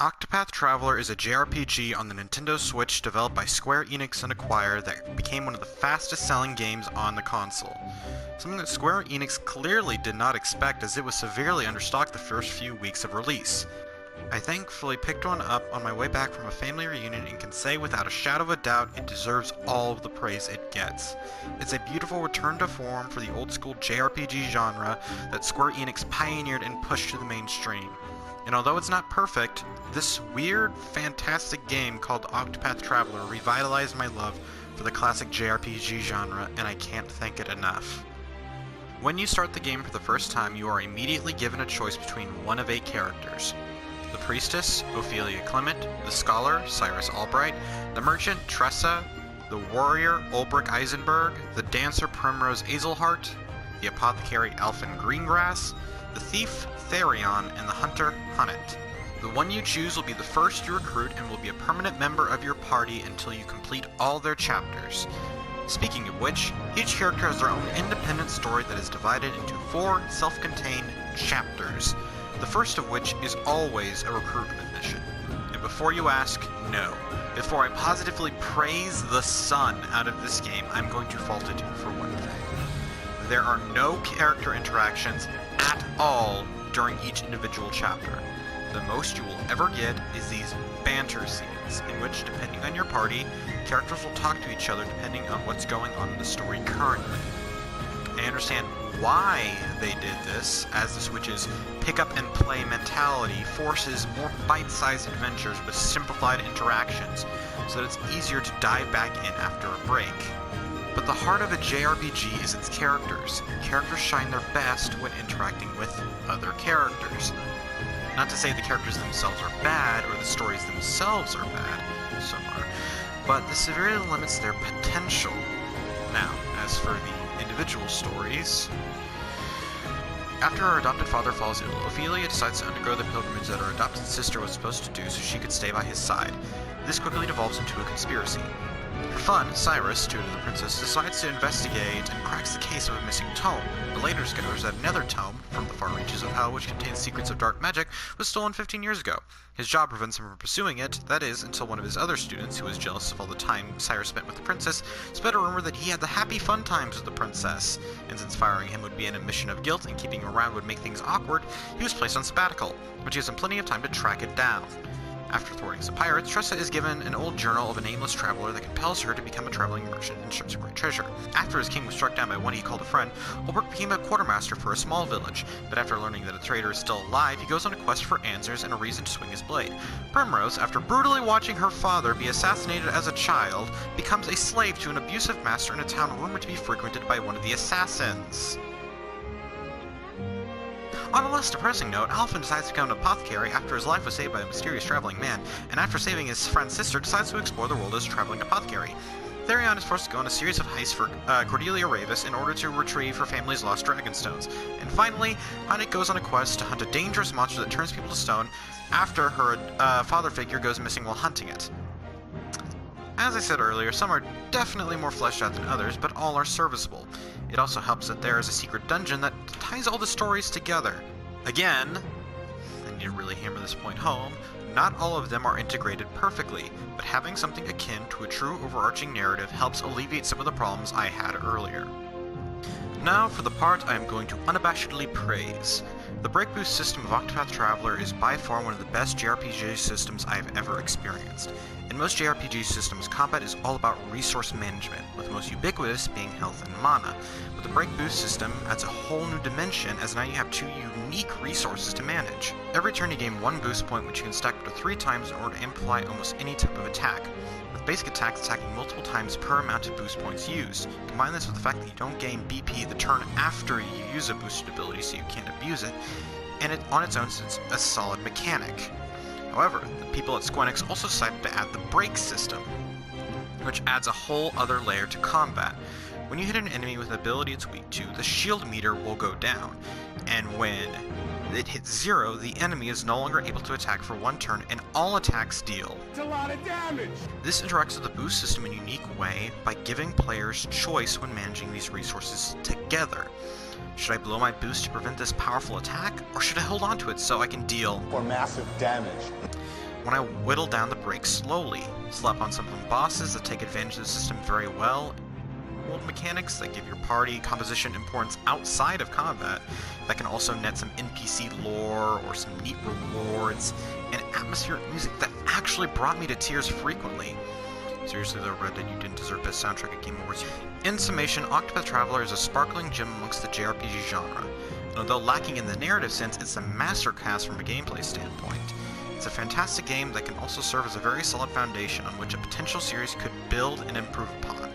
Octopath Traveler is a JRPG on the Nintendo Switch developed by Square Enix and Acquire that became one of the fastest selling games on the console. Something that Square Enix clearly did not expect, as it was severely understocked the first few weeks of release. I thankfully picked one up on my way back from a family reunion and can say without a shadow of a doubt it deserves all of the praise it gets. It's a beautiful return to form for the old school JRPG genre that Square Enix pioneered and pushed to the mainstream. And although it's not perfect, this weird, fantastic game called Octopath Traveler revitalized my love for the classic JRPG genre, and I can't thank it enough. When you start the game for the first time, you are immediately given a choice between one of 8 characters. The Priestess, Ophelia Clement, the Scholar, Cyrus Albright, the Merchant, Tressa, the Warrior, Ulbrich Eisenberg, the Dancer, Primrose Azelhart, the Apothecary, Alphen Greengrass, the Thief, Therion, and the Hunter, Hunnet. The one you choose will be the first you recruit and will be a permanent member of your party until you complete all their chapters. Speaking of which, each character has their own independent story that is divided into 4 self-contained chapters, the first of which is always a recruitment mission. And before you ask, no. Before I positively praise the sun out of this game, I'm going to fault it for one thing. There are no character interactions at all during each individual chapter. The most you will ever get is these banter scenes, in which, depending on your party, characters will talk to each other depending on what's going on in the story currently. I understand why they did this, as the Switch's pick-up-and-play mentality forces more bite-sized adventures with simplified interactions, so that it's easier to dive back in after a break. But the heart of a JRPG is its characters. Characters shine their best when interacting with other characters. Not to say the characters themselves are bad, or the stories themselves are bad, some are, but this severely limits their potential. Now, as for the individual stories, after her adopted father falls ill, Ophelia decides to undergo the pilgrimage that her adopted sister was supposed to do so she could stay by his side. This quickly devolves into a conspiracy. For fun, Cyrus, tutor to the princess, decides to investigate and cracks the case of a missing tome, but later discovers that another tome, from the far reaches of hell, which contains secrets of dark magic, was stolen 15 years ago. His job prevents him from pursuing it, that is, until one of his other students, who was jealous of all the time Cyrus spent with the princess, spread a rumor that he had the happy fun times with the princess, and since firing him would be an admission of guilt and keeping him around would make things awkward, he was placed on sabbatical, which gives him plenty of time to track it down. After thwarting some pirates, Tressa is given an old journal of a nameless traveler that compels her to become a traveling merchant in search of great treasure. After his king was struck down by one he called a friend, Ulbrich became a quartermaster for a small village, but after learning that a traitor is still alive, he goes on a quest for answers and a reason to swing his blade. Primrose, after brutally watching her father be assassinated as a child, becomes a slave to an abusive master in a town rumored to be frequented by one of the assassins. On a less depressing note, Alphen decides to become an apothecary after his life was saved by a mysterious traveling man, and after saving his friend's sister, decides to explore the world as a traveling apothecary. Therion is forced to go on a series of heists for Cordelia Ravis in order to retrieve her family's lost dragonstones. And finally, Hunnet goes on a quest to hunt a dangerous monster that turns people to stone after her father figure goes missing while hunting it. As I said earlier, some are definitely more fleshed out than others, but all are serviceable. It also helps that there is a secret dungeon that ties all the stories together. Again, I need to really hammer this point home, not all of them are integrated perfectly, but having something akin to a true overarching narrative helps alleviate some of the problems I had earlier. Now for the part I am going to unabashedly praise. The break boost system of Octopath Traveler is by far one of the best JRPG systems I have ever experienced. In most JRPG systems, combat is all about resource management, with the most ubiquitous being health and mana. But the break boost system adds a whole new dimension, as now you have 2 unique resources to manage. Every turn you gain 1 boost point, which you can stack up to 3 times in order to imply almost any type of attack, with basic attacks attacking multiple times per amount of boost points used. Combine this with the fact that you don't gain BP the turn after you use a boosted ability, so you can't abuse it, and on its own it's a solid mechanic. However, the people at Square Enix also decided to add the break system, which adds a whole other layer to combat. When you hit an enemy with an ability it's weak to, the shield meter will go down, and when it hits 0, the enemy is no longer able to attack for 1 turn, and all attacks deal. It's a lot of damage! This interacts with the boost system in a unique way by giving players choice when managing these resources together. Should I blow my boost to prevent this powerful attack, or should I hold on to it so I can deal or massive damage? when I whittle down the brakes slowly, slap on some of the bosses that take advantage of the system very well, old mechanics that give your party composition importance outside of combat, that can also net some NPC lore or some neat rewards, and atmospheric music that actually brought me to tears frequently. Seriously though, Red Dead, you didn't deserve Best Soundtrack at Game Awards. In summation, Octopath Traveler is a sparkling gem amongst the JRPG genre, and although lacking in the narrative sense, it's a masterclass from a gameplay standpoint. It's a fantastic game that can also serve as a very solid foundation on which a potential series could build and improve upon.